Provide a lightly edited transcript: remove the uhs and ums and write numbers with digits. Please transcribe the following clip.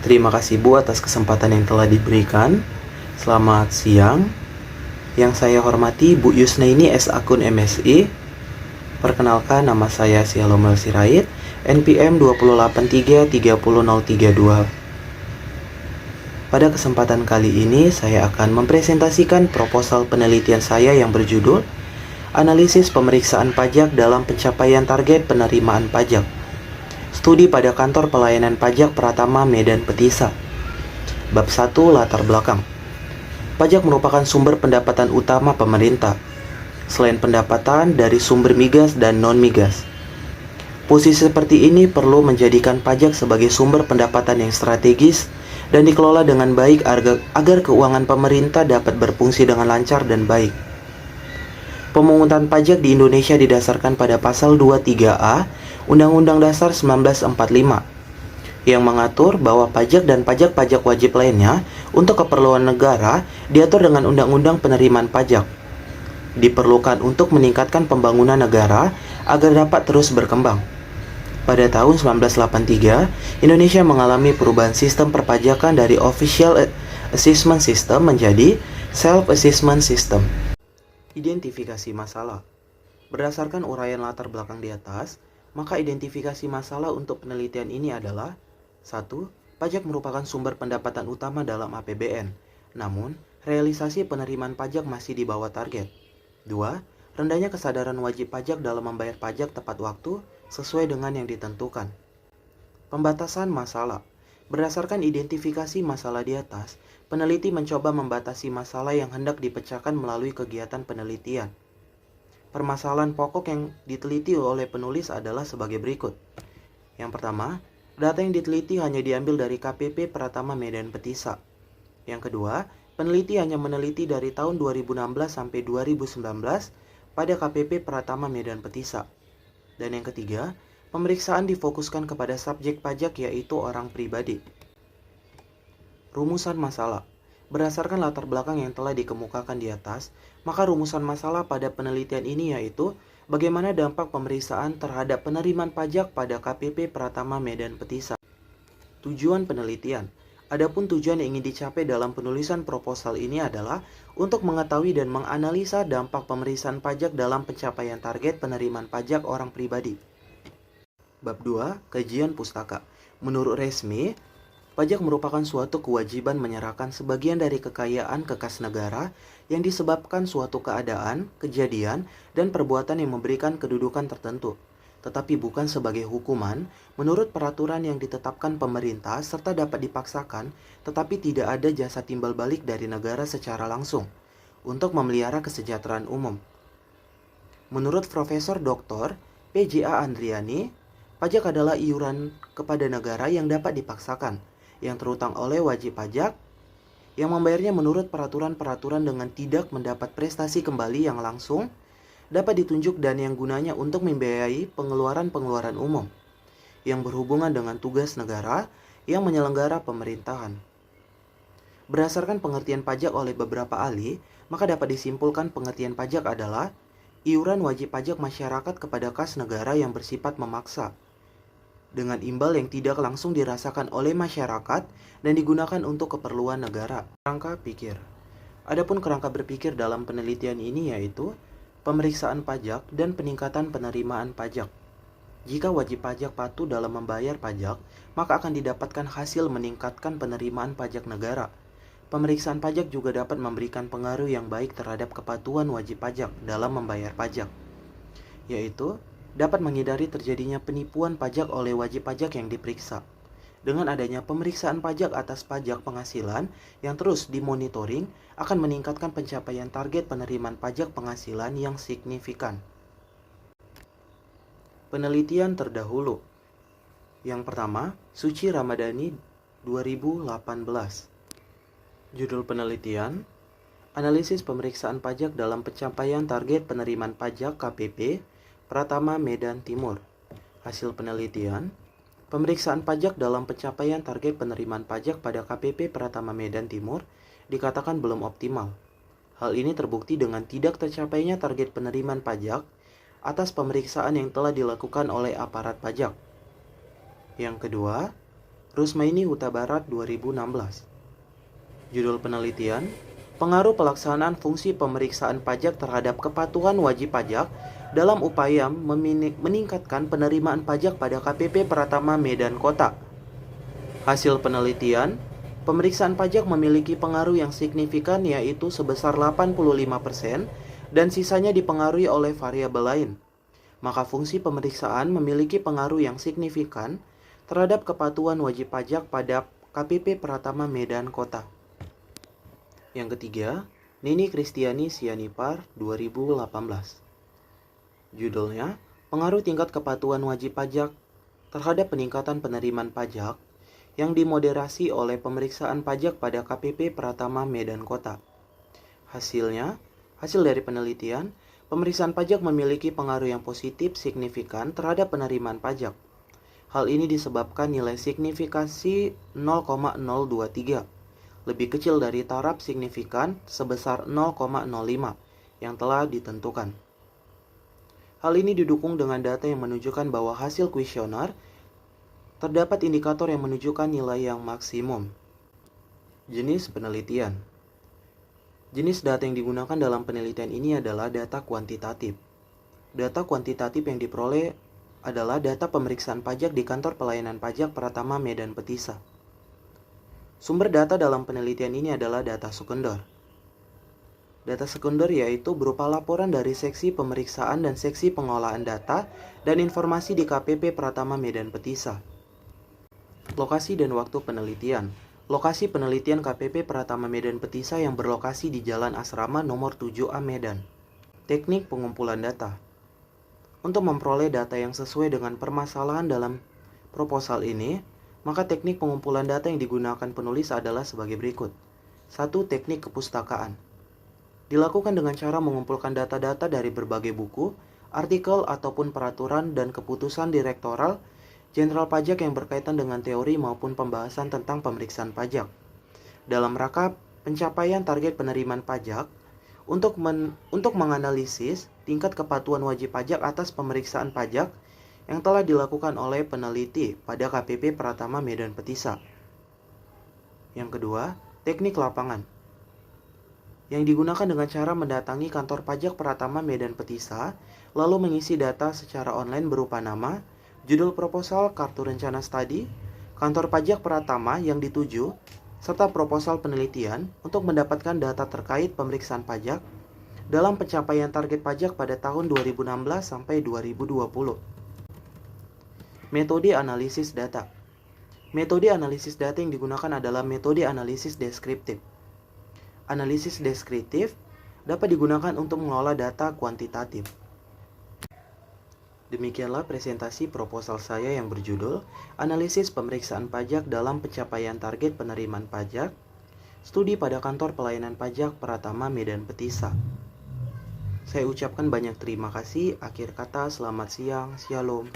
Terima kasih Bu atas kesempatan yang telah diberikan. Selamat siang. Yang saya hormati Bu Yusnaini S akun MSI. Perkenalkan, nama saya Sialomel Sirait, NPM 2833032. Pada kesempatan kali ini saya akan mempresentasikan proposal penelitian saya yang berjudul Analisis Pemeriksaan Pajak dalam Pencapaian Target Penerimaan Pajak. Studi pada Kantor Pelayanan Pajak Pratama Medan Petisa. Bab 1, latar belakang. Pajak merupakan sumber pendapatan utama pemerintah, selain pendapatan dari sumber migas dan non-migas. Posisi seperti ini perlu menjadikan pajak sebagai sumber pendapatan yang strategis dan dikelola dengan baik agar keuangan pemerintah dapat berfungsi dengan lancar dan baik. Pemungutan pajak di Indonesia didasarkan pada Pasal 23A Undang-Undang Dasar 1945 yang mengatur bahwa pajak dan pajak-pajak wajib lainnya untuk keperluan negara diatur dengan Undang-Undang Penerimaan Pajak. Diperlukan untuk meningkatkan pembangunan negara agar dapat terus berkembang. Pada tahun 1983, Indonesia mengalami perubahan sistem perpajakan dari Official Assessment System menjadi Self-Assessment System. Identifikasi masalah. Berdasarkan uraian latar belakang di atas, maka identifikasi masalah untuk penelitian ini adalah 1. Pajak merupakan sumber pendapatan utama dalam APBN, namun realisasi penerimaan pajak masih di bawah target. 2. Rendahnya kesadaran wajib pajak dalam membayar pajak tepat waktu sesuai dengan yang ditentukan. Pembatasan masalah. Berdasarkan identifikasi masalah di atas, peneliti mencoba membatasi masalah yang hendak dipecahkan melalui kegiatan penelitian. Permasalahan pokok yang diteliti oleh penulis adalah sebagai berikut. Yang pertama, data yang diteliti hanya diambil dari KPP Pratama Medan Petisa. Yang kedua, peneliti hanya meneliti dari tahun 2016 sampai 2019 pada KPP Pratama Medan Petisa. Dan yang ketiga, pemeriksaan difokuskan kepada subjek pajak yaitu orang pribadi. Rumusan masalah. Berdasarkan latar belakang yang telah dikemukakan di atas, maka rumusan masalah pada penelitian ini yaitu bagaimana dampak pemeriksaan terhadap penerimaan pajak pada KPP Pratama Medan Petisa. Tujuan penelitian. Adapun tujuan yang ingin dicapai dalam penulisan proposal ini adalah untuk mengetahui dan menganalisa dampak pemeriksaan pajak dalam pencapaian target penerimaan pajak orang pribadi. Bab 2, kajian pustaka. Menurut resmi, pajak merupakan suatu kewajiban menyerahkan sebagian dari kekayaan ke kas negara yang disebabkan suatu keadaan, kejadian, dan perbuatan yang memberikan kedudukan tertentu, tetapi bukan sebagai hukuman menurut peraturan yang ditetapkan pemerintah serta dapat dipaksakan, tetapi tidak ada jasa timbal balik dari negara secara langsung untuk memelihara kesejahteraan umum. Menurut Profesor Dr. PJA Andriani, pajak adalah iuran kepada negara yang dapat dipaksakan, yang terutang oleh wajib pajak, yang membayarnya menurut peraturan-peraturan dengan tidak mendapat prestasi kembali yang langsung, dapat ditunjuk dan yang gunanya untuk membiayai pengeluaran-pengeluaran umum, yang berhubungan dengan tugas negara yang menyelenggara pemerintahan. Berdasarkan pengertian pajak oleh beberapa ahli, maka dapat disimpulkan pengertian pajak adalah iuran wajib pajak masyarakat kepada kas negara yang bersifat memaksa, dengan imbal yang tidak langsung dirasakan oleh masyarakat dan digunakan untuk keperluan negara. Kerangka pikir. Adapun kerangka berpikir dalam penelitian ini yaitu pemeriksaan pajak dan peningkatan penerimaan pajak. Jika wajib pajak patuh dalam membayar pajak, maka akan didapatkan hasil meningkatkan penerimaan pajak negara. Pemeriksaan pajak juga dapat memberikan pengaruh yang baik terhadap kepatuhan wajib pajak dalam membayar pajak, yaitu dapat menghindari terjadinya penipuan pajak oleh wajib pajak yang diperiksa. Dengan adanya pemeriksaan pajak atas pajak penghasilan yang terus dimonitoring akan meningkatkan pencapaian target penerimaan pajak penghasilan yang signifikan. Penelitian terdahulu. Yang pertama, Suci Ramadhani 2018. Judul penelitian, Analisis Pemeriksaan Pajak dalam Pencapaian Target Penerimaan Pajak KPP Pratama Medan Timur. Hasil penelitian, pemeriksaan pajak dalam pencapaian target penerimaan pajak pada KPP Pratama Medan Timur dikatakan belum optimal. Hal ini terbukti dengan tidak tercapainya target penerimaan pajak atas pemeriksaan yang telah dilakukan oleh aparat pajak. Yang kedua, Rusmaini Huta Barat 2016. Judul penelitian, pengaruh pelaksanaan fungsi pemeriksaan pajak terhadap kepatuhan wajib pajak dalam upaya meningkatkan penerimaan pajak pada KPP Pratama Medan Kota. Hasil penelitian, pemeriksaan pajak memiliki pengaruh yang signifikan yaitu sebesar 85% dan sisanya dipengaruhi oleh variabel lain. Maka fungsi pemeriksaan memiliki pengaruh yang signifikan terhadap kepatuhan wajib pajak pada KPP Pratama Medan Kota. Yang ketiga, Nini Kristiani Sianipar 2018. Judulnya, pengaruh tingkat kepatuhan wajib pajak terhadap peningkatan penerimaan pajak yang dimoderasi oleh pemeriksaan pajak pada KPP Pratama Medan Kota. Hasil dari penelitian, pemeriksaan pajak memiliki pengaruh yang positif signifikan terhadap penerimaan pajak. Hal ini disebabkan nilai signifikasi 0,023, lebih kecil dari taraf signifikan sebesar 0,05 yang telah ditentukan. Hal ini didukung dengan data yang menunjukkan bahwa hasil kuesioner terdapat indikator yang menunjukkan nilai yang maksimum. Jenis penelitian. Jenis data yang digunakan dalam penelitian ini adalah data kuantitatif. Data kuantitatif yang diperoleh adalah data pemeriksaan pajak di Kantor Pelayanan Pajak Pratama Medan Petisa. Sumber data dalam penelitian ini adalah data sekunder. Data sekunder yaitu berupa laporan dari seksi pemeriksaan dan seksi pengolahan data dan informasi di KPP Pratama Medan Petisa. Lokasi dan waktu penelitian. Lokasi penelitian KPP Pratama Medan Petisa yang berlokasi di Jalan Asrama nomor 7A Medan. Teknik pengumpulan data. Untuk memperoleh data yang sesuai dengan permasalahan dalam proposal ini, maka teknik pengumpulan data yang digunakan penulis adalah sebagai berikut. 1. Teknik kepustakaan. Dilakukan dengan cara mengumpulkan data-data dari berbagai buku, artikel ataupun peraturan dan keputusan Direktoral Jenderal Pajak yang berkaitan dengan teori maupun pembahasan tentang pemeriksaan pajak. Dalam rangka pencapaian target penerimaan pajak, untuk menganalisis tingkat kepatuhan wajib pajak atas pemeriksaan pajak yang telah dilakukan oleh peneliti pada KPP Pratama Medan Petisa. Yang kedua, teknik lapangan. Yang digunakan dengan cara mendatangi kantor pajak Pratama Medan Petisa, lalu mengisi data secara online berupa nama, judul proposal, kartu rencana studi, kantor pajak Pratama yang dituju, serta proposal penelitian untuk mendapatkan data terkait pemeriksaan pajak dalam pencapaian target pajak pada tahun 2016 sampai 2020. Metode analisis data. Metode analisis data yang digunakan adalah metode analisis deskriptif. Analisis deskriptif dapat digunakan untuk mengelola data kuantitatif. Demikianlah presentasi proposal saya yang berjudul Analisis Pemeriksaan Pajak dalam Pencapaian Target Penerimaan Pajak, Studi pada Kantor Pelayanan Pajak Pratama Medan Petisa. Saya ucapkan banyak terima kasih. Akhir kata, selamat siang, shalom.